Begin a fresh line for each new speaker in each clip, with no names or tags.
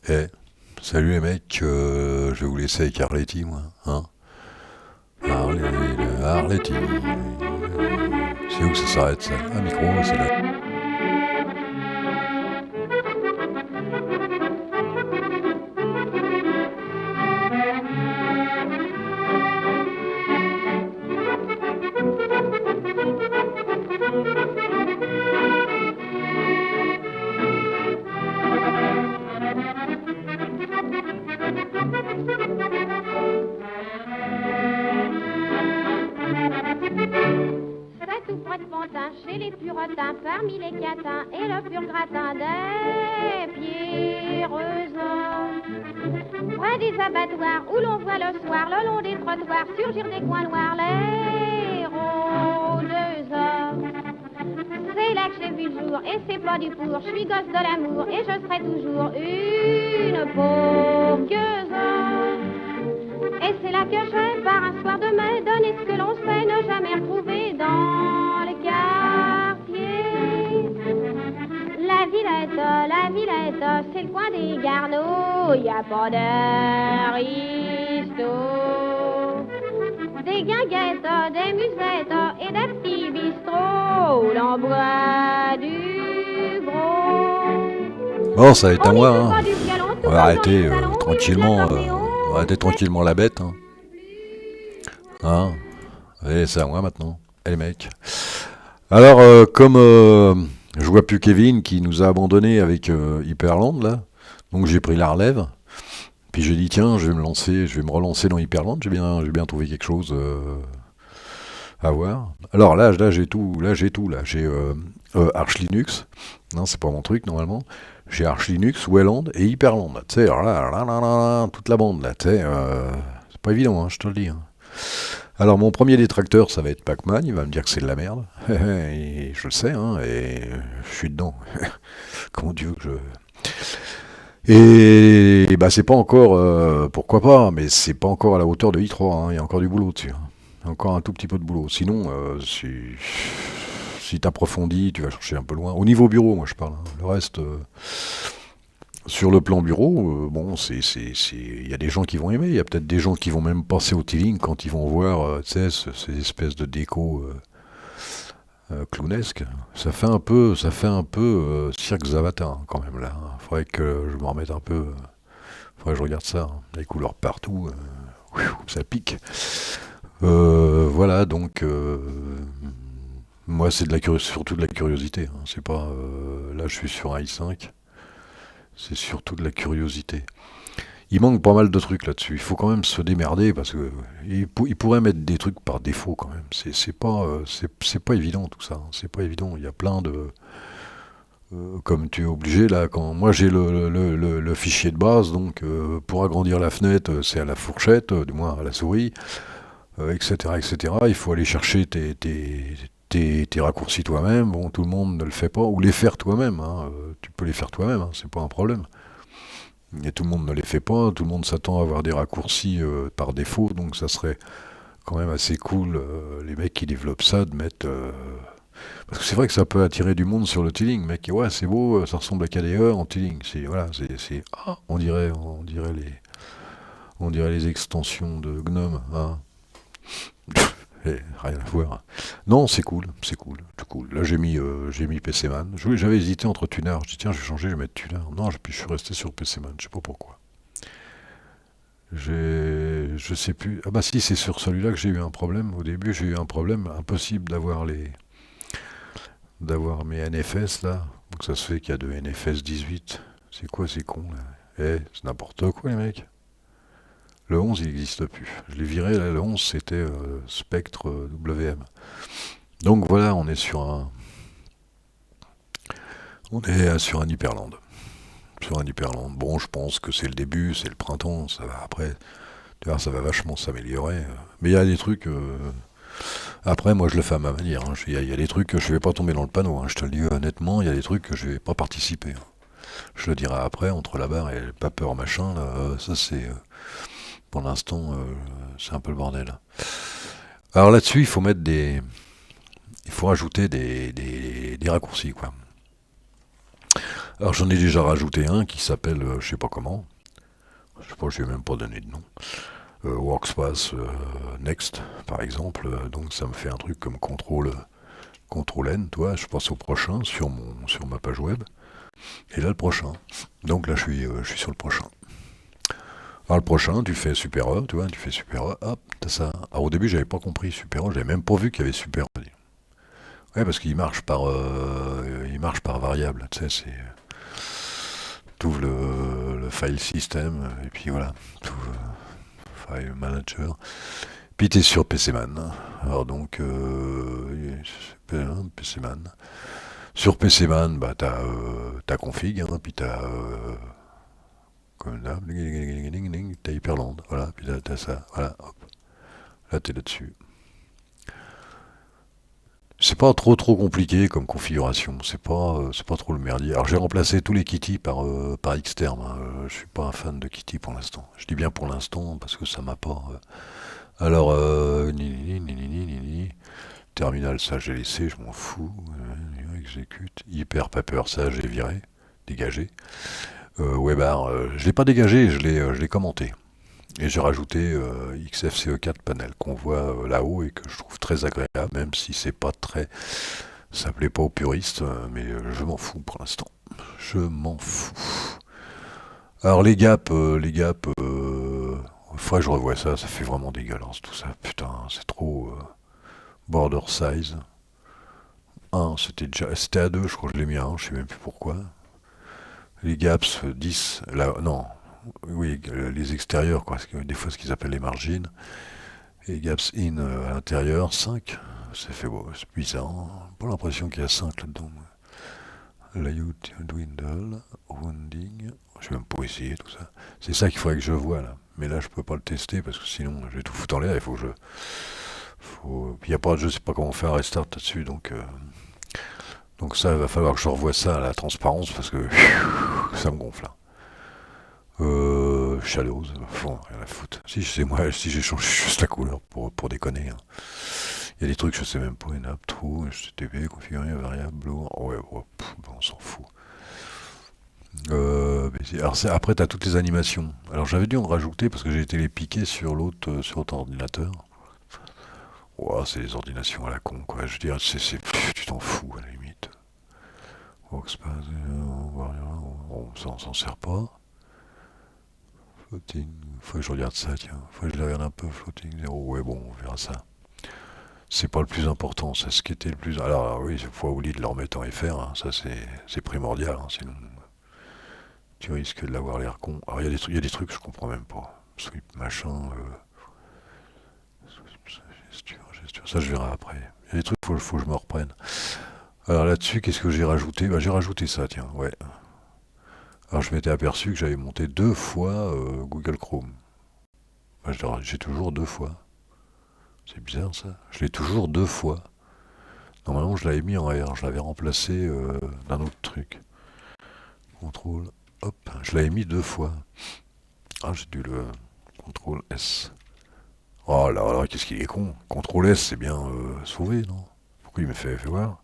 Eh, salut les mecs, je vais vous laisser avec Arletty, moi. Hein. Arletty. C'est où que ça s'arrête, ça? Un micro, c'est là.
C'est tout près de Pantin, chez les puritains, parmi les catins et le pur gratin des pierreuses. Près des abattoirs où l'on voit le soir, le long des trottoirs, surgir des coins noirs, les rôdeuses. C'est là que j'ai vu le jour et c'est pas du pour, je suis gosse de l'amour et je serai toujours une pourqueuse. Et c'est là que je, par un soir de mai, donner ce que l'on sait, ne jamais retrouver dans le quartier. La Villette, c'est le coin des Garneaux, y a pas d'aristo. Des guinguettes, des musettes et des petits bistrots, l'on boit du gros.
Bon, ça va être à
On n'y
moi,
joue
hein.
pas du violon, tout
On va
comme dans
arrêter
les salons,
tranquillement.
il y a
On va arrêter tranquillement la bête, hein. Hein. Et c'est à moi maintenant. Et les mecs. Alors, comme je vois plus Kevin qui nous a abandonnés avec Hyperland, là, donc j'ai pris la relève. Puis j'ai dit, tiens, je vais me relancer dans Hyperland. J'ai bien trouvé quelque chose à voir. Alors là j'ai tout. Là, j'ai Arch Linux. Non, c'est pas mon truc normalement. J'ai Arch Linux, Wayland et Hyperland. Tu sais, alors là, toute la bande là. Tu sais, c'est pas évident, hein, je te le dis. Hein. Alors mon premier détracteur, ça va être Pac-Man. Il va me dire que c'est de la merde. Et je le sais, hein, et je suis dedans. Comment Dieu que je. Et bah c'est pas encore, pourquoi pas, mais c'est pas encore à la hauteur de i3, hein. Il y a encore du boulot dessus. Hein. Il y a encore un tout petit peu de boulot. Sinon, si t'approfondis, tu vas chercher un peu loin. Au niveau bureau, moi je parle. Hein. Le reste, sur le plan bureau, bon, il y a des gens qui vont aimer. Il y a peut-être des gens qui vont même passer au Teeling quand ils vont voir, tu sais, ces espèces de déco clownesque. Ça fait un peu cirque Zavata hein, quand même là. Hein. Faudrait que je me remette un peu. Faudrait que je regarde ça. Hein. Les couleurs partout, ça pique. Voilà, donc moi c'est surtout de la curiosité. Hein. C'est pas là je suis sur un i5. C'est surtout de la curiosité. Il manque pas mal de trucs là-dessus. Il faut quand même se démerder parce que il pourrait mettre des trucs par défaut quand même. C'est pas évident tout ça. Hein. C'est pas évident. Il y a plein de comme tu es obligé là. Quand moi j'ai le fichier de base, donc pour agrandir la fenêtre, c'est à la fourchette, du moins à la souris, etc., etc. Il faut aller chercher tes raccourcis toi-même. Bon, tout le monde ne le fait pas ou les faire toi-même. Hein. Tu peux les faire toi-même. Hein. C'est pas un problème. Et tout le monde ne les fait pas, tout le monde s'attend à avoir des raccourcis par défaut, donc ça serait quand même assez cool, les mecs qui développent ça, de mettre... Parce que c'est vrai que ça peut attirer du monde sur le Teeling, mec, ouais, c'est beau, ça ressemble à KDE en Teeling, voilà, on dirait les extensions de GNOME, hein. Rien à voir. Non, c'est cool, c'est cool. Là, j'ai mis PCman. J'avais hésité entre Tuner. Je dis tiens, je vais changer, je vais mettre Tuner. Non, puis je suis resté sur PCman. Je sais pas pourquoi. Je sais plus. Ah bah si, c'est sur celui-là que j'ai eu un problème. Au début, j'ai eu un problème impossible d'avoir mes NFS là. Donc ça se fait qu'il y a de NFS 18. C'est quoi ces cons là? C'est n'importe quoi les mecs. Le 11 il n'existe plus. Je l'ai viré là, le 11 c'était Spectre WM. Donc voilà, on est sur un Hyperland. Sur un Hyperland. Bon, je pense que c'est le début, c'est le printemps, ça va après. Tu vois, ça va vachement s'améliorer. Mais il y a des trucs. Après, moi, je le fais à ma manière. Hein. Il y a des trucs que je vais pas tomber dans le panneau. Hein. Je te le dis honnêtement, il y a des trucs que je vais pas participer. Hein. Je le dirai après, entre la barre et le pas peur machin. Là, ça, c'est. Pour l'instant, c'est un peu le bordel. Alors là-dessus, il faut mettre des. Il faut rajouter des raccourcis, quoi. Alors j'en ai déjà rajouté un qui s'appelle, je sais pas comment, je sais pas, je vais même pas donné de nom. Workspace Next, par exemple. Donc ça me fait un truc comme contrôle N, toi, je passe au prochain sur ma page web. Et là le prochain. Donc là je suis sur le prochain. Alors le prochain, tu fais Super E, tu vois, tu fais Super E, hop, t'as ça. Alors au début j'avais pas compris Super E, j'avais même pas vu qu'il y avait Super E. Ouais, parce il marche par variable, tu sais, t'ouvres le file system, et puis voilà, t'ouvres file manager, puis t'es sur PCman. Alors donc, PCman. Sur PCman, bah t'as config, hein, puis comme là, t'as Hyperland, voilà, puis là t'as ça, voilà, hop, là t'es là-dessus. C'est pas trop compliqué comme configuration, c'est pas trop le merdier. Alors j'ai remplacé tous les Kitty par Xterm, hein. Je suis pas un fan de Kitty pour l'instant. Je dis bien pour l'instant parce que ça m'a pas. Alors, terminal, ça j'ai laissé, je m'en fous. Exécute. Hyper Paper, ça j'ai viré, dégagé. Webar, je l'ai pas dégagé, je l'ai commenté. Et j'ai rajouté XFCE4 panel qu'on voit là-haut et que je trouve très agréable, même si c'est pas très. Ça plaît pas aux puristes, mais je m'en fous pour l'instant. Je m'en fous. Alors faudrait que je revoie ça, ça fait vraiment dégueulasse tout ça. Putain, c'est trop border size. C'était à 2, je crois que je l'ai mis à 1, je sais même plus pourquoi. Les gaps 10, là, non, oui, les extérieurs, quoi, des fois ce qu'ils appellent les margines. Et gaps in à l'intérieur, 5. Ça fait beau, c'est bizarre. Pas l'impression qu'il y a 5 là-dedans. Layout, dwindle, rounding. Je vais même pas essayer tout ça. C'est ça qu'il faudrait que je vois là. Mais là, je peux pas le tester parce que sinon, je vais tout foutre en l'air. Il faut que je. Puis il y a pas, je sais pas comment faire un restart là-dessus. Donc ça, il va falloir que je revoie ça à la transparence parce que ça me gonfle là. Shadows, bon, rien à foutre. Si c'est moi, si j'ai changé juste la couleur pour déconner. Hein. Il y a des trucs, je sais même pas, une app, true, HTTP, configurer, variable, blue. Oh ouais, on s'en fout. Alors après, t'as toutes les animations. Alors j'avais dû en rajouter parce que j'ai été les piquer sur l'autre ordinateur. Ouais, c'est les ordinations à la con, quoi. Je veux dire, tu t'en fous à la limite. Workspace, on s'en sert pas. Floating, faut que je regarde ça, tiens. Faut que je le regarde un peu, floating 0. Ouais, bon, on verra ça. C'est pas le plus important, c'est ce qui était le plus. Alors oui, il faut oublier de le remettre en FR, hein. Ça c'est primordial, hein. Sinon tu risques de l'avoir l'air con. Alors il y a des trucs que je comprends même pas. Sweep machin, gesture, ça je verrai après. Il y a des trucs, faut que je me reprenne. Alors là-dessus, qu'est-ce que j'ai rajouté? Bah j'ai rajouté ça, tiens, ouais. Alors je m'étais aperçu que j'avais monté 2 fois Google Chrome. Bah, j'ai toujours 2 fois. C'est bizarre ça. Je l'ai toujours 2 fois. Normalement je l'avais mis en R, je l'avais remplacé d'un autre truc. Contrôle, hop, je l'avais mis 2 fois. Ah, j'ai dû le contrôle S. Oh là là, qu'est-ce qu'il est con. Contrôle S, c'est bien sauvé, non? Pourquoi il me fait voir?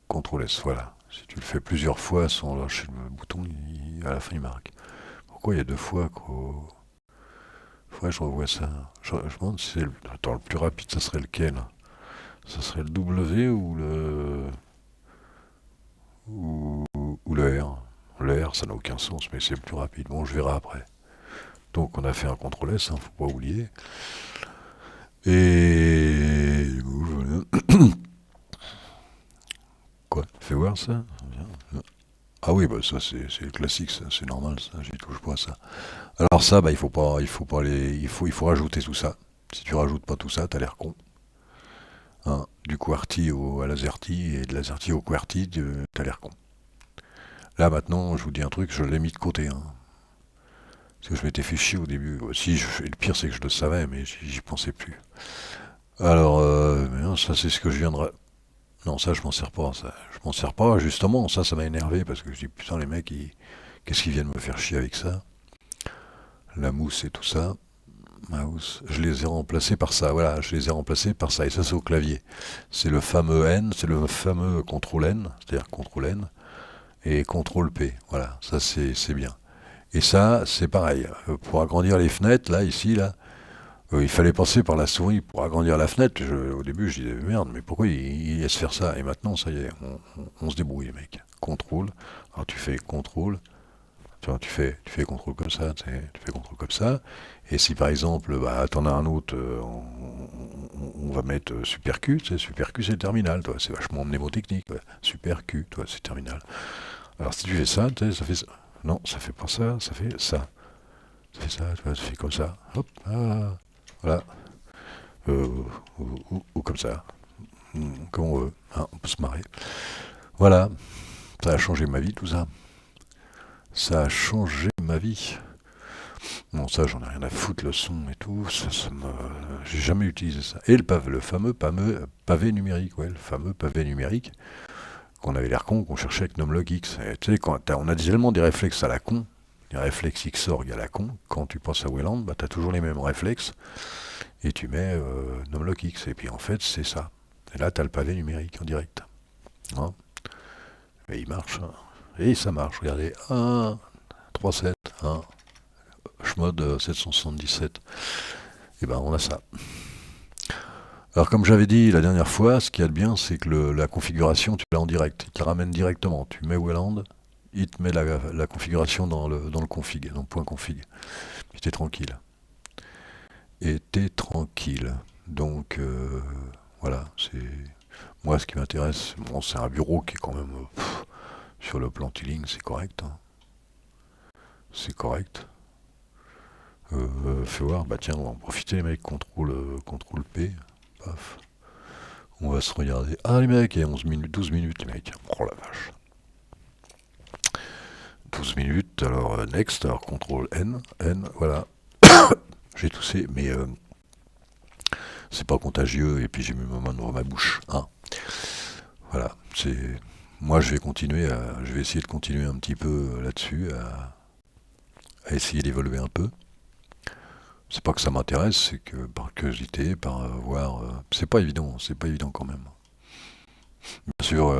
Contrôle S, voilà. Si tu le fais plusieurs fois sans lâcher le bouton, à la fin il marque. Pourquoi il y a 2 fois quoi? Faudrait que je revoie ça. Je me demande si c'est le. Attends, le plus rapide, ça serait lequel? Ça serait le W ou le. Ou le R. Le R, ça n'a aucun sens, mais c'est le plus rapide. Bon, je verrai après. Donc, on a fait un CTRL S, hein, faut pas oublier. Et. Quoi? Fais voir ça? Ah oui, bah ça c'est le classique, ça, c'est normal, ça, j'y touche pas à ça. Alors ça, bah il faut pas il faut rajouter tout ça. Si tu rajoutes pas tout ça, t'as l'air con. Hein, du QWERTY à l'AZERTY et de l'AZERTY au QWERTY, t'as l'air con. Là maintenant, je vous dis un truc, je l'ai mis de côté. Hein. Parce que je m'étais fait chier au début. Le pire c'est que je le savais, mais j'y pensais plus. Alors, mais non, ça c'est ce que je viendrai. Non, ça je m'en sers pas, ça. Je m'en sers pas, justement, ça m'a énervé parce que je dis putain les mecs, qu'est-ce qu'ils viennent me faire chier avec ça? La mousse et tout ça. Mouse, je les ai remplacés par ça, voilà, je les ai remplacés par ça, et ça c'est au clavier. C'est le fameux N, c'est le fameux CTRL N, c'est-à-dire CTRL N, et CTRL P. Voilà, ça c'est bien. Et ça, c'est pareil. Pour agrandir les fenêtres, là, ici, là, il fallait passer par la souris pour agrandir la fenêtre. Au début, je disais, merde, mais pourquoi il laisse faire ça? Et maintenant, ça y est, on se débrouille, mec. Contrôle. Alors tu fais contrôle. Tu vois, tu fais contrôle comme ça, tu fais contrôle comme ça. Et si par exemple, bah, t'en as un autre, on va mettre Super Q, tu sais, Super Q c'est le terminal, toi, c'est vachement mnémotechnique, ouais. Super Q, toi, c'est terminal. Alors si tu fais ça, tu sais, ça fait ça. Non, ça fait pas ça, ça fait ça. Ça fait ça, tu vois, ça fait comme ça. Hop, ah, voilà. Ou comme ça. Comme on veut. Hein, on peut se marrer. Voilà. Ça a changé ma vie, tout ça. Ça a changé ma vie. Bon, ça, j'en ai rien à foutre, le son et tout. J'ai jamais utilisé ça. Et le fameux pavé numérique, ouais, le fameux pavé numérique, qu'on avait l'air con, qu'on cherchait avec Numlock X. Et tu sais, on a tellement des réflexes à la con, des réflexes Xorg à la con, quand tu passes à Wayland, bah, tu as toujours les mêmes réflexes, et tu mets Numlock X. Et puis en fait, c'est ça. Et là, tu as le pavé numérique en direct. Hein, et il marche. Hein. Et ça marche, regardez. 1, 3, 7, 1. Chmod 777. Et ben on a ça. Alors comme j'avais dit la dernière fois, ce qu'il y a de bien, c'est que la configuration, tu l'as en direct. Il te la ramène directement. Tu mets Wayland, il te met la configuration dans le config, dans le point config. Puis t'es tranquille. Et t'es tranquille. Donc voilà, c'est moi ce qui m'intéresse. Bon, c'est un bureau qui est quand même sur le plan Tiling, c'est correct. Hein. C'est correct. Fais voir, bah tiens, on va en profiter les mecs, contrôle P, paf. On va se regarder. Ah les mecs, il y a 11 minutes, 12 minutes les mecs. Oh la vache. 12 minutes, alors next, alors contrôle N, voilà. J'ai toussé, mais c'est pas contagieux, et puis j'ai mis ma main devant ma bouche. Hein. Voilà, c'est. Moi je vais essayer de continuer un petit peu là-dessus, à essayer d'évoluer un peu. C'est pas que ça m'intéresse, c'est que par curiosité, par voir, c'est pas évident quand même. Bien sûr,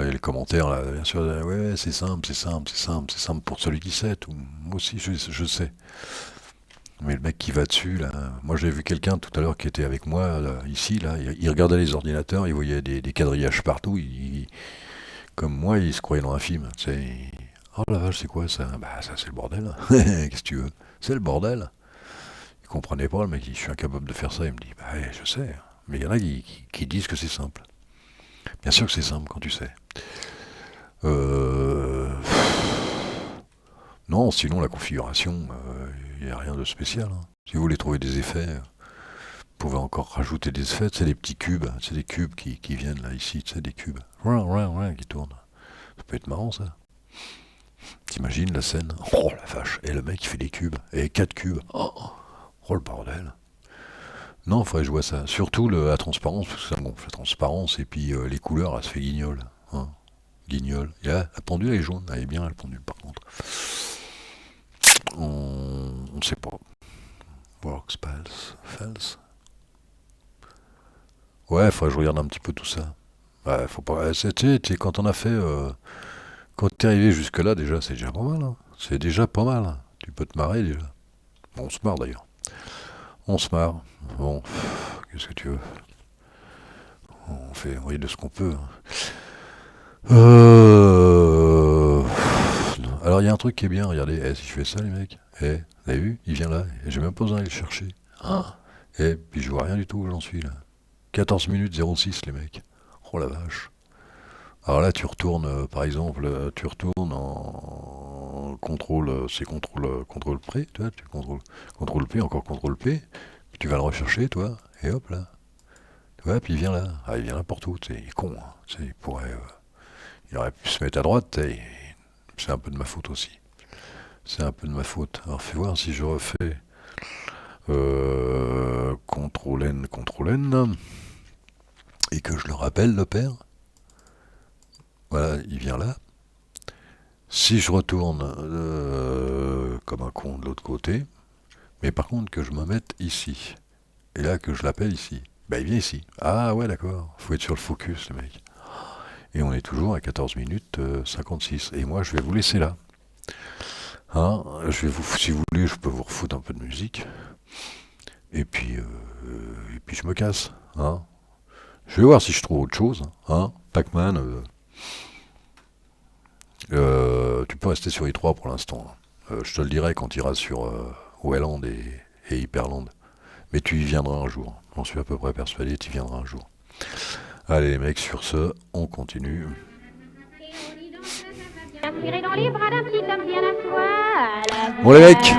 et les commentaires là, bien sûr, ouais, c'est simple, c'est simple, c'est simple, c'est simple pour celui qui sait. Tout. Moi aussi, je sais. Mais le mec qui va dessus, là, moi j'ai vu quelqu'un tout à l'heure qui était avec moi là, ici, là, il regardait les ordinateurs, il voyait des quadrillages partout, comme moi, il se croyait dans un film. Tu sais, oh la vache, c'est quoi ça? Bah ça c'est le bordel. Qu'est-ce que tu veux? C'est le bordel. Il comprenait pas, le mec, je suis incapable de faire ça. Il me dit, bah ouais, je sais. Mais il y en a qui disent que c'est simple. Bien sûr que c'est simple quand tu sais. Non, sinon la configuration, il n'y a rien de spécial. Hein. Si vous voulez trouver des effets, vous pouvez encore rajouter des effets. C'est des petits cubes, c'est des cubes qui viennent là, ici, c'est des cubes. Qui tournent. Ça peut être marrant ça. T'imagines la scène? Oh la vache, et le mec il fait des cubes, et 4 cubes. Oh le bordel. Non, faudrait que je vois ça. Surtout la transparence, parce que ça gonfle la transparence, et puis les couleurs, elle se fait guignol. Hein. Guignol. Et là, la pendule elle est jaune, elle est bien la pendule par contre. On ne sait pas. Works, false. Ouais, faudrait que je regarde un petit peu tout ça. Ouais, faut pas. Quand on a fait. Quand t'es arrivé jusque-là, déjà, c'est déjà pas mal. Hein. C'est déjà pas mal. Hein. Tu peux te marrer déjà. Bon, on se marre d'ailleurs. On se marre. Bon, qu'est-ce que tu veux? On rit de ce qu'on peut. Hein. Alors il y a un truc qui est bien, regardez, si je fais ça les mecs, vous avez vu, il vient là, et j'ai même pas besoin d'aller le chercher. Et puis je vois rien du tout où j'en suis là. 14 minutes 06 les mecs. Oh la vache. Alors là tu retournes, par exemple, tu retournes en contrôle, c'est contrôle P, tu vois, tu contrôle P, encore contrôle P, puis tu vas le rechercher toi, et hop là. Tu vois, puis il vient là. Ah, il vient n'importe où, il est con, hein. Il aurait pu se mettre à droite, c'est un peu de ma faute aussi. C'est un peu de ma faute. Alors fais voir si je refais CTRL N, et que je le rappelle le père. Voilà, il vient là. Si je retourne comme un con de l'autre côté, mais par contre que je me mette ici, et là que je l'appelle ici, bah il vient ici. Ah ouais d'accord, faut être sur le focus le mec. Et on est toujours à 14 minutes 56. Et moi, je vais vous laisser là. Hein, si vous voulez, je peux vous refoutre un peu de musique. Et puis je me casse. Hein. Je vais voir si je trouve autre chose. Hein. Pac-Man, tu peux rester sur i3 pour l'instant. Je te le dirai quand tu iras sur Welland et Hyperland. Mais tu y viendras un jour. J'en suis à peu près persuadé, tu y viendras un jour. Allez les mecs, sur ce, on continue. Bon les mecs,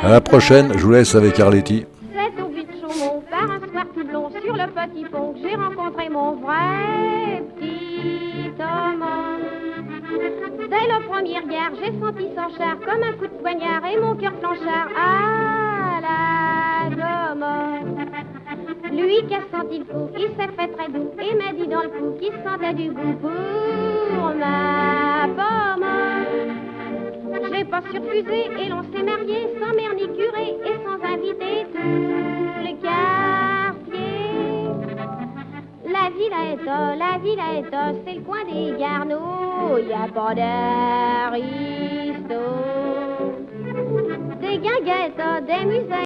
à la prochaine, je vous laisse avec Arletty.
C'est au but de Chaumont, par un soir tout blond, sur le petit pont, que j'ai rencontré mon vrai petit homme. Dès le premier regard, j'ai senti son char comme un coup de poignard et mon cœur planchard à la gomme. Lui qui a senti le coup, il s'est fait très doux et m'a dit dans le cou qu'il sentait du goût pour ma pomme. J'ai pas surfusé et l'on s'est marié sans mère ni curé et sans inviter tout le quartier. La villa est c'est le coin des Garneaux, y a pas d'aristo. Des guinguettes, des musées.